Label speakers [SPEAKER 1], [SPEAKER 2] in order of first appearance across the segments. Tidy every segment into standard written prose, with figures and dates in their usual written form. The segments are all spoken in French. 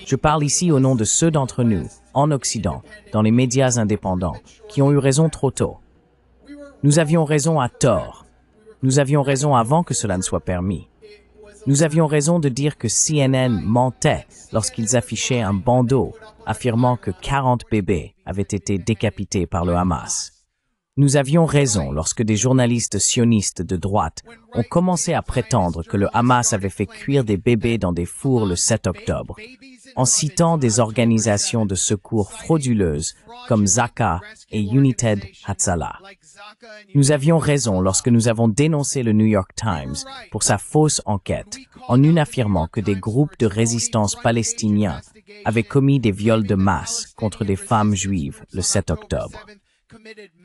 [SPEAKER 1] Je parle ici au nom de ceux d'entre nous, en Occident, dans les médias indépendants, qui ont eu raison trop tôt. Nous avions raison à tort. Nous avions raison avant que cela ne soit permis. Nous avions raison de dire que CNN mentait lorsqu'ils affichaient un bandeau affirmant que 40 bébés avaient été décapités par le Hamas. Nous avions raison lorsque des journalistes sionistes de droite ont commencé à prétendre que le Hamas avait fait cuire des bébés dans des fours le 7 octobre, en citant des organisations de secours frauduleuses comme Zaka et United Hatzalah. Nous avions raison lorsque nous avons dénoncé le New York Times pour sa fausse enquête en affirmant que des groupes de résistance palestiniens avaient commis des viols de masse contre des femmes juives le 7 octobre.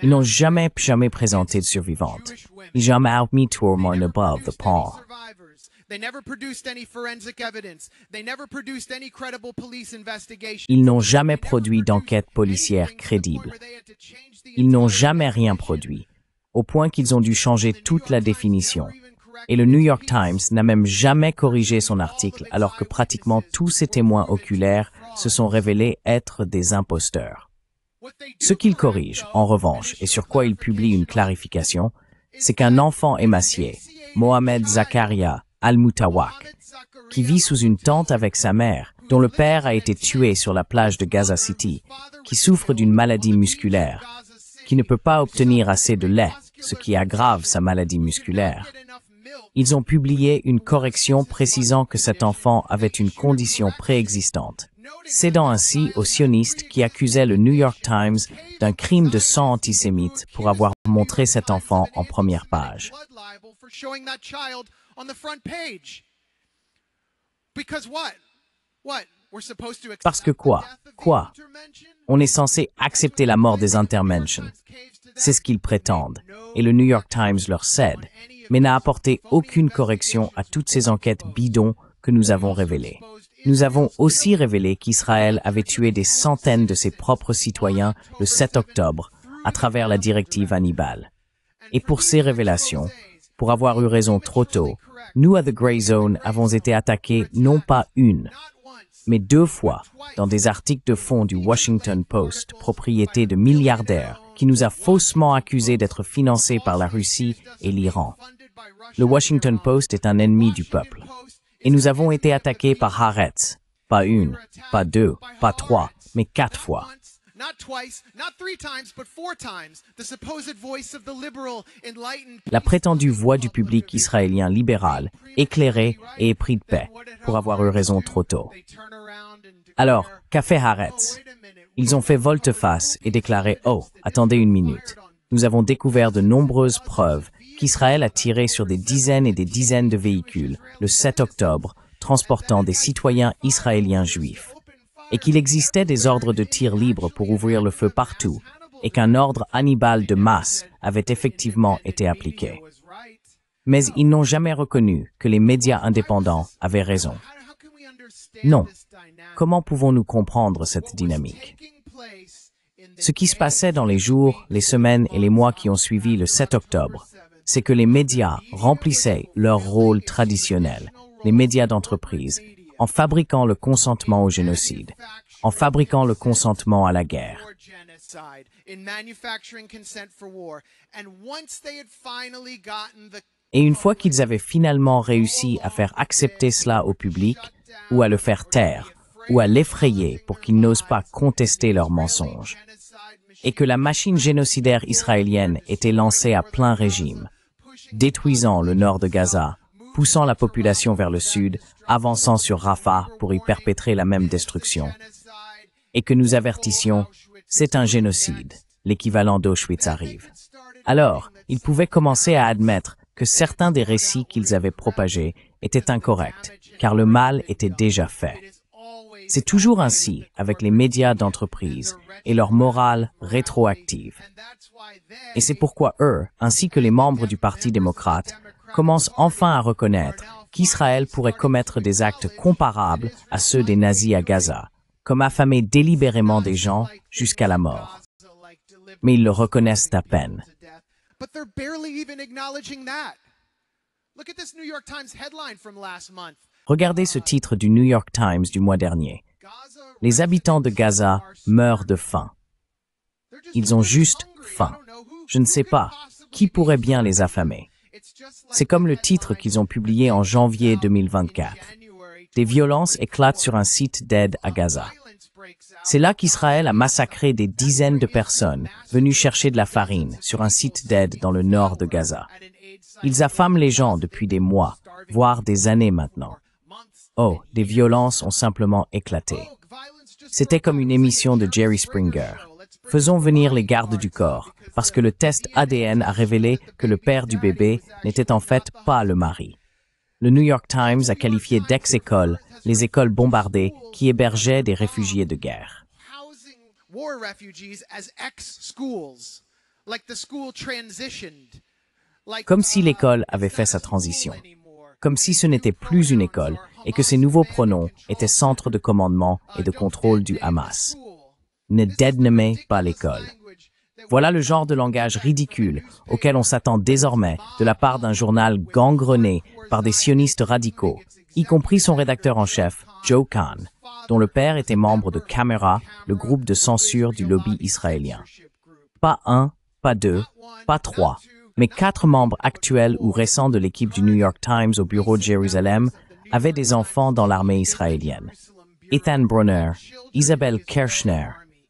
[SPEAKER 1] Ils n'ont jamais présenté de survivantes. Ils n'ont jamais admis tourment above the pall. Ils n'ont jamais produit d'enquête policière crédible. Ils n'ont jamais rien produit, au point qu'ils ont dû changer toute la définition. Et le New York Times n'a même jamais corrigé son article, alors que pratiquement tous ses témoins oculaires se sont révélés être des imposteurs. Ce qu'il corrige, en revanche, et sur quoi il publie une clarification, c'est qu'un enfant émacié, Mohamed Zakaria Al-Moutawak, qui vit sous une tente avec sa mère, dont le père a été tué sur la plage de Gaza City, qui souffre d'une maladie musculaire, qui ne peut pas obtenir assez de lait, ce qui aggrave sa maladie musculaire. Ils ont publié une correction précisant que cet enfant avait une condition préexistante, cédant ainsi aux sionistes qui accusaient le New York Times d'un crime de sang antisémite pour avoir montré cet enfant en première page. Parce que quoi? On est censé accepter la mort des Intermentions. C'est ce qu'ils prétendent, et le New York Times leur cède, mais n'a apporté aucune correction à toutes ces enquêtes bidons que nous avons révélées. Nous avons aussi révélé qu'Israël avait tué des centaines de ses propres citoyens le 7 octobre à travers la directive Hannibal. Et pour ces révélations, pour avoir eu raison trop tôt, nous à The Grey Zone avons été attaqués non pas une, mais 2 fois dans des articles de fond du Washington Post, propriété de milliardaires, qui nous a faussement accusés d'être financés par la Russie et l'Iran. Le Washington Post est un ennemi du peuple. Et nous avons été attaqués par Haaretz, pas 1, pas 2, pas 3, mais 4 fois. La prétendue voix du public israélien libéral, éclairé et épris de paix, pour avoir eu raison trop tôt. Alors, qu'a fait Haaretz? Ils ont fait volte-face et déclaré « Oh, attendez une minute. Nous avons découvert de nombreuses preuves qu'Israël a tiré sur des dizaines et des dizaines de véhicules le 7 octobre, transportant des citoyens israéliens juifs, et qu'il existait des ordres de tir libre pour ouvrir le feu partout, et qu'un ordre Hannibal de masse avait effectivement été appliqué. Mais ils n'ont jamais reconnu que les médias indépendants avaient raison. Non. Comment pouvons-nous comprendre cette dynamique? Ce qui se passait dans les jours, les semaines et les mois qui ont suivi le 7 octobre, c'est que les médias remplissaient leur rôle traditionnel, les médias d'entreprise, en fabriquant le consentement au génocide, en fabriquant le consentement à la guerre. Et une fois qu'ils avaient finalement réussi à faire accepter cela au public, ou à le faire taire, ou à l'effrayer pour qu'ils n'osent pas contester leurs mensonges, et que la machine génocidaire israélienne était lancée à plein régime, détruisant le nord de Gaza, poussant la population vers le sud, avançant sur Rafah pour y perpétrer la même destruction, et que nous avertissions, c'est un génocide, l'équivalent d'Auschwitz arrive. Alors, ils pouvaient commencer à admettre que certains des récits qu'ils avaient propagés étaient incorrects, car le mal était déjà fait. C'est toujours ainsi avec les médias d'entreprise et leur morale rétroactive. Et c'est pourquoi eux, ainsi que les membres du Parti démocrate, commencent enfin à reconnaître qu'Israël pourrait commettre des actes comparables à ceux des nazis à Gaza, comme affamer délibérément des gens jusqu'à la mort. Mais ils le reconnaissent à peine.
[SPEAKER 2] But they're barely even acknowledging that. Look at this New York Times headline from last month.
[SPEAKER 1] Regardez ce titre du New York Times du mois dernier. Les habitants de Gaza meurent de faim. Ils ont juste faim. Je ne sais pas, qui pourrait bien les affamer? C'est comme le titre qu'ils ont publié en janvier 2024. Des violences éclatent sur un site d'aide à Gaza. C'est là qu'Israël a massacré des dizaines de personnes venues chercher de la farine sur un site d'aide dans le nord de Gaza. Ils affament les gens depuis des mois, voire des années maintenant. Oh, des violences ont simplement éclaté. C'était comme une émission de Jerry Springer. Faisons venir les gardes du corps, parce que le test ADN a révélé que le père du bébé n'était en fait pas le mari. Le New York Times a qualifié d'ex-écoles les écoles bombardées qui hébergeaient des réfugiés de guerre. Comme si l'école avait fait sa transition. Comme si ce n'était plus une école et que ces nouveaux pronoms étaient centre de commandement et de contrôle du Hamas. Ne dénommez pas l'école. Voilà le genre de langage ridicule auquel on s'attend désormais de la part d'un journal gangrené par des sionistes radicaux, y compris son rédacteur en chef, Joe Kahn, dont le père était membre de Camera, le groupe de censure du lobby israélien. Pas un, pas deux, pas trois, mais 4 membres actuels ou récents de l'équipe du New York Times au bureau de Jérusalem avaient des enfants dans l'armée israélienne. Ethan Brunner, Isabelle Kirchner,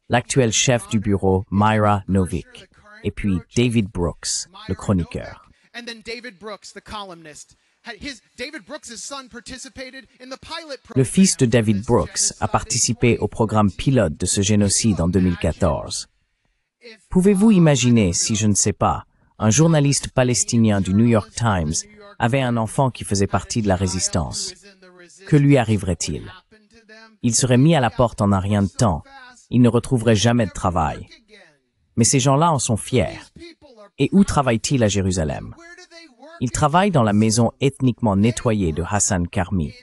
[SPEAKER 1] l'actuel chef du bureau Myra Novik, et puis David Brooks, le chroniqueur. Le fils de David Brooks a participé au programme pilote de ce génocide en 2014. Pouvez-vous imaginer si, je ne sais pas, un journaliste palestinien du New York Times avait un enfant qui faisait partie de la résistance? Que lui arriverait-il? Il serait mis à la porte en un rien de temps. Il ne retrouverait jamais de travail. Mais ces gens-là en sont fiers. Et où travaillent-ils à Jérusalem? Ils travaillent dans la maison ethniquement nettoyée de Hassan Karmi,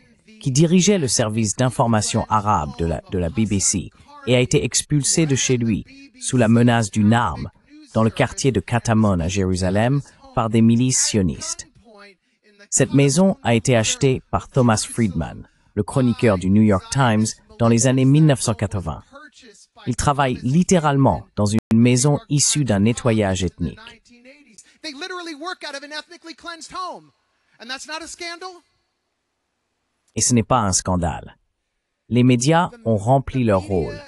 [SPEAKER 1] qui dirigeait le service d'information arabe de la BBC et a été expulsé de chez lui sous la menace d'une arme dans le quartier de Katamon à Jérusalem par des milices sionistes. Cette maison a été achetée par Thomas Friedman, le chroniqueur du New York Times, dans les années 1980. Il travaille littéralement dans une maison issue d'un nettoyage ethnique. Et ce n'est pas un scandale. Les médias ont rempli leur rôle.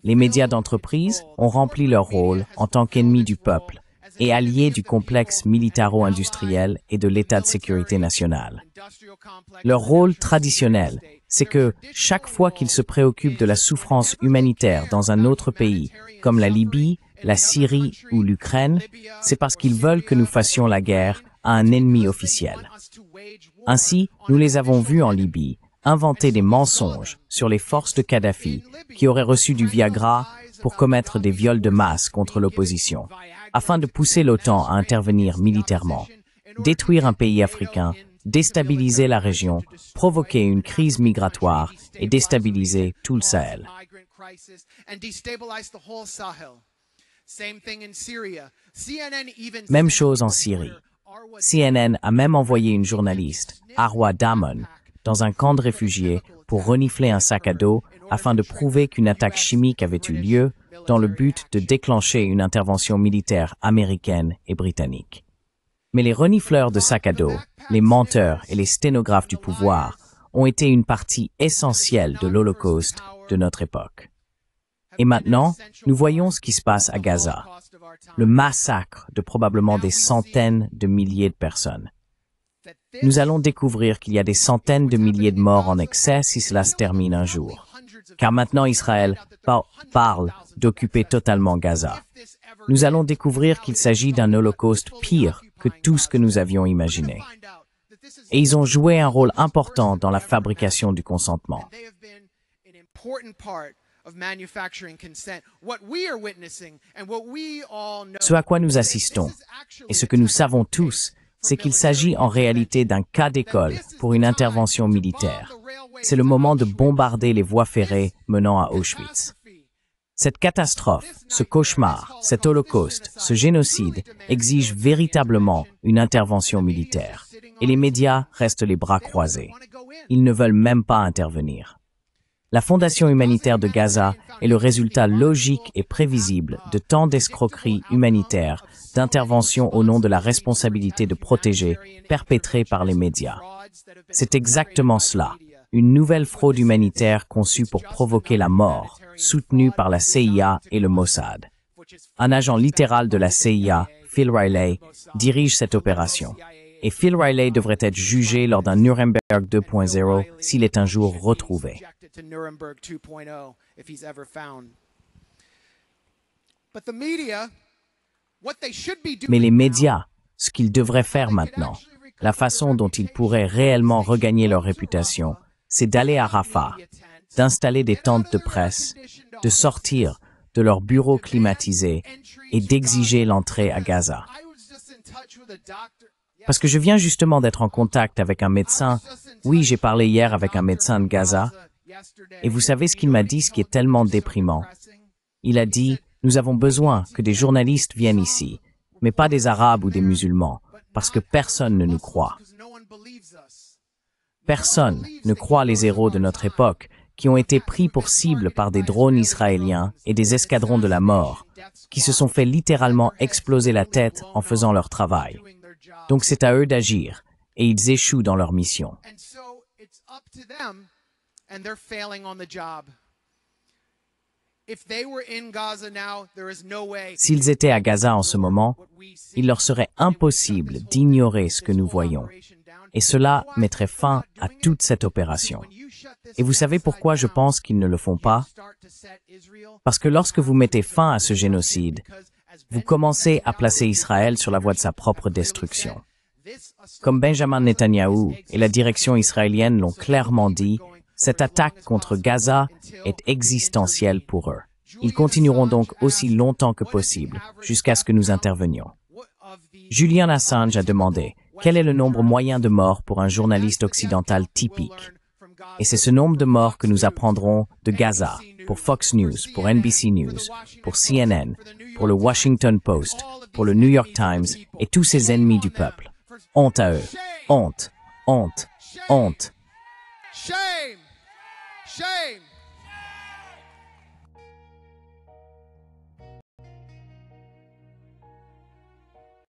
[SPEAKER 1] Les médias d'entreprise ont rempli leur rôle en tant qu'ennemis du peuple et alliés du complexe militaro-industriel et de l'état de sécurité nationale. Leur rôle traditionnel, c'est que chaque fois qu'ils se préoccupent de la souffrance humanitaire dans un autre pays, comme la Libye, la Syrie ou l'Ukraine, c'est parce qu'ils veulent que nous fassions la guerre à un ennemi officiel. Ainsi, nous les avons vus en Libye inventer des mensonges sur les forces de Kadhafi qui auraient reçu du Viagra pour commettre des viols de masse contre l'opposition, afin de pousser l'OTAN à intervenir militairement, détruire un pays africain, déstabiliser la région, provoquer une crise migratoire et déstabiliser tout le Sahel. Même chose en Syrie. CNN a même envoyé une journaliste, Arwa Damon, dans un camp de réfugiés pour renifler un sac à dos afin de prouver qu'une attaque chimique avait eu lieu dans le but de déclencher une intervention militaire américaine et britannique. Mais les renifleurs de sac à dos, les menteurs et les sténographes du pouvoir ont été une partie essentielle de l'Holocauste de notre époque. Et maintenant, nous voyons ce qui se passe à Gaza, le massacre de probablement des centaines de milliers de personnes. Nous allons découvrir qu'il y a des centaines de milliers de morts en excès si cela se termine un jour. Car maintenant Israël parle d'occuper totalement Gaza. Nous allons découvrir qu'il s'agit d'un holocauste pire que tout ce que nous avions imaginé. Et ils ont joué un rôle important dans la fabrication du consentement. Ce à quoi nous assistons, et ce que nous savons tous, c'est qu'il s'agit en réalité d'un cas d'école pour une intervention militaire. C'est le moment de bombarder les voies ferrées menant à Auschwitz. Cette catastrophe, ce cauchemar, cet holocauste, ce génocide exige véritablement une intervention militaire. et les médias restent les bras croisés. Ils ne veulent même pas intervenir. La Fondation humanitaire de Gaza est le résultat logique et prévisible de tant d'escroqueries humanitaires, d'interventions au nom de la responsabilité de protéger, perpétrées par les médias. C'est exactement cela, une nouvelle fraude humanitaire conçue pour provoquer la mort, soutenue par la CIA et le Mossad. Un agent littéral de la CIA, Phil Riley, dirige cette opération. Et Phil Riley devrait être jugé lors d'un Nuremberg 2.0 s'il est un jour retrouvé. Mais les médias, ce qu'ils devraient faire maintenant, la façon dont ils pourraient réellement regagner leur réputation, c'est d'aller à Rafah, d'installer des tentes de presse, de sortir de leurs bureaux climatisés et d'exiger l'entrée à Gaza. Parce que je viens justement d'être en contact avec un médecin. Oui, j'ai parlé hier avec un médecin de Gaza. Et vous savez ce qu'il m'a dit, ce qui est tellement déprimant. Il a dit, nous avons besoin que des journalistes viennent ici, mais pas des Arabes ou des musulmans, parce que personne ne nous croit. Personne ne croit les héros de notre époque, qui ont été pris pour cible par des drones israéliens et des escadrons de la mort, qui se sont fait littéralement exploser la tête en faisant leur travail. Donc c'est à eux d'agir, et ils échouent dans leur mission. S'ils étaient à Gaza en ce moment, il leur serait impossible d'ignorer ce que nous voyons. Et cela mettrait fin à toute cette opération. Et vous savez pourquoi je pense qu'ils ne le font pas? Parce que lorsque vous mettez fin à ce génocide, vous commencez à placer Israël sur la voie de sa propre destruction. Comme Benjamin Netanyahou et la direction israélienne l'ont clairement dit, cette attaque contre Gaza est existentielle pour eux. Ils continueront donc aussi longtemps que possible, jusqu'à ce que nous intervenions. Julian Assange a demandé quel est le nombre moyen de morts pour un journaliste occidental typique. Et c'est ce nombre de morts que nous apprendrons de Gaza, pour Fox News, pour NBC News, pour CNN, pour le Washington Post, pour le New York Times et tous ces ennemis du peuple. Honte à eux. Honte, honte, honte.
[SPEAKER 2] Shame! Shame!